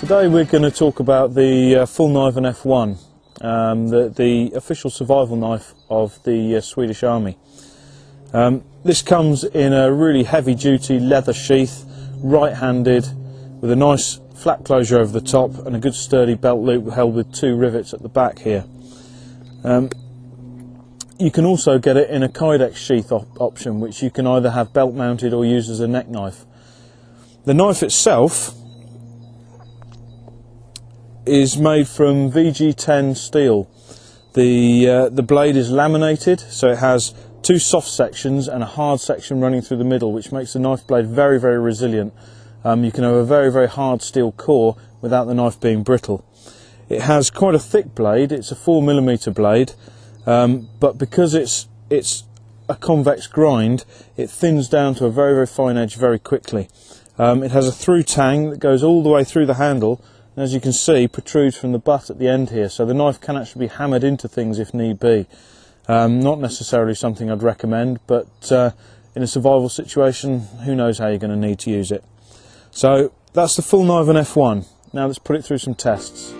Today we're going to talk about the full knife and F1, the official survival knife of the Swedish Army. This comes in a really heavy duty leather sheath, right-handed, with a nice flat closure over the top and a good sturdy belt loop held with 2 rivets at the back here. You can also get it in a Kydex sheath option, which you can either have belt mounted or use as a neck knife. The knife itself is made from VG10 steel. The blade is laminated, so it has 2 soft sections and a hard section running through the middle, which makes the knife blade very, very resilient. You can have a very, very hard steel core without the knife being brittle. It has quite a thick blade. It's a 4mm blade, but because it's a convex grind, it thins down to a very, very fine edge very quickly. It has a through tang that goes all the way through the handle, and as you can see, protrudes from the butt at the end here, so the knife can actually be hammered into things if need be. Not necessarily something I'd recommend, but in a survival situation, who knows how you're going to need to use it. So that's the full knife and F1. Now let's put it through some tests.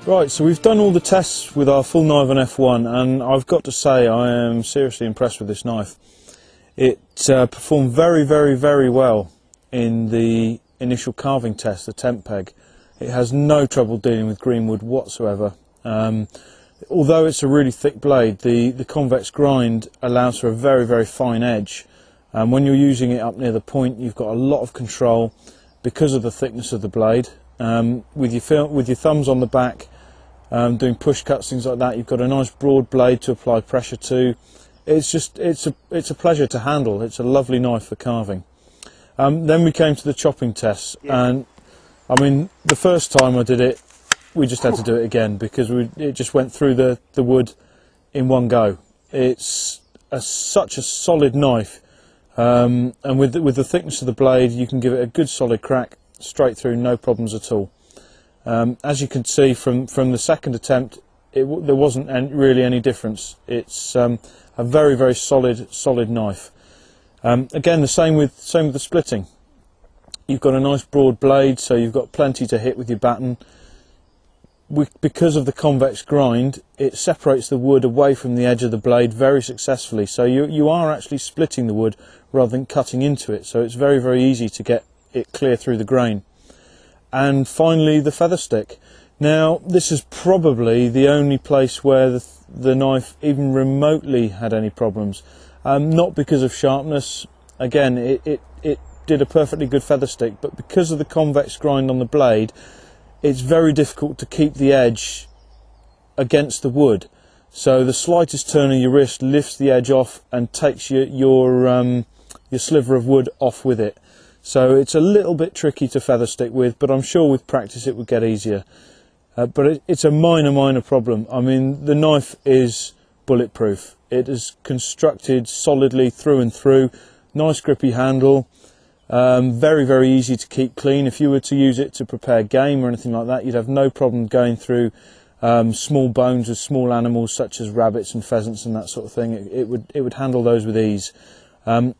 Right, so we've done all the tests with our full knife and F1, and I've got to say I am seriously impressed with this knife. It performed very, very, very well in the initial carving test, the temp peg. It has no trouble dealing with greenwood whatsoever. Although it's a really thick blade, the convex grind allows for a very, very fine edge. When you're using it up near the point, you've got a lot of control because of the thickness of the blade. With your thumbs on the back, doing push cuts, things like that, you've got a nice broad blade to apply pressure to. It's a pleasure to handle. It's a lovely knife for carving. Then we came to the chopping tests, and I mean, the first time I did it, we just had to do it again because it just went through the wood in one go. It's such a solid knife, and with the thickness of the blade, you can give it a good solid crack straight through, no problems at all. As you can see from the second attempt, there wasn't really any difference. It's a very, very solid knife. Again, the same with the splitting. You've got a nice broad blade, so you've got plenty to hit with your baton. Because of the convex grind, it separates the wood away from the edge of the blade very successfully. So you are actually splitting the wood rather than cutting into it. So it's very, very easy to get it clear through the grain. And finally, the feather stick. Now, this is probably the only place where the knife even remotely had any problems. Not because of sharpness. Again, it did a perfectly good feather stick, but because of the convex grind on the blade, it's very difficult to keep the edge against the wood. So the slightest turn of your wrist lifts the edge off and takes your sliver of wood off with it. So it's a little bit tricky to feather stick with, but I'm sure with practice it would get easier. But it's a minor problem. I mean, the knife is bulletproof. It is constructed solidly through and through. Nice grippy handle. Very, very easy to keep clean. If you were to use it to prepare game or anything like that, you'd have no problem going through small bones of small animals such as rabbits and pheasants and that sort of thing. It would handle those with ease, and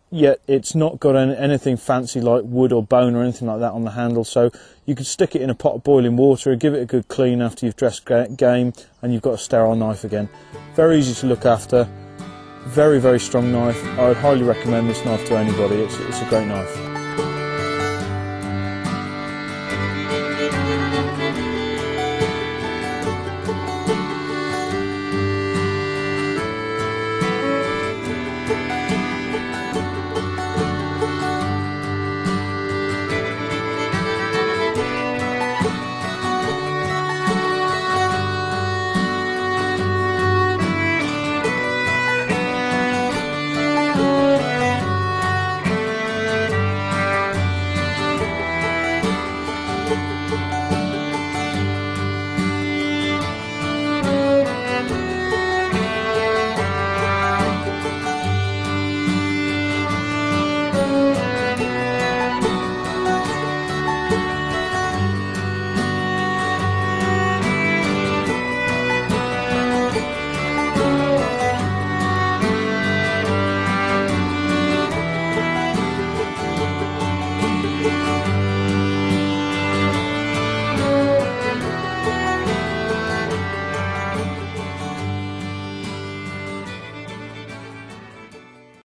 yet it's not got anything fancy like wood or bone or anything like that on the handle, so you could stick it in a pot of boiling water, give it a good clean after you've dressed game, and you've got a sterile knife again. Very easy to look after, very, very strong knife. I would highly recommend this knife to anybody. It's a great knife.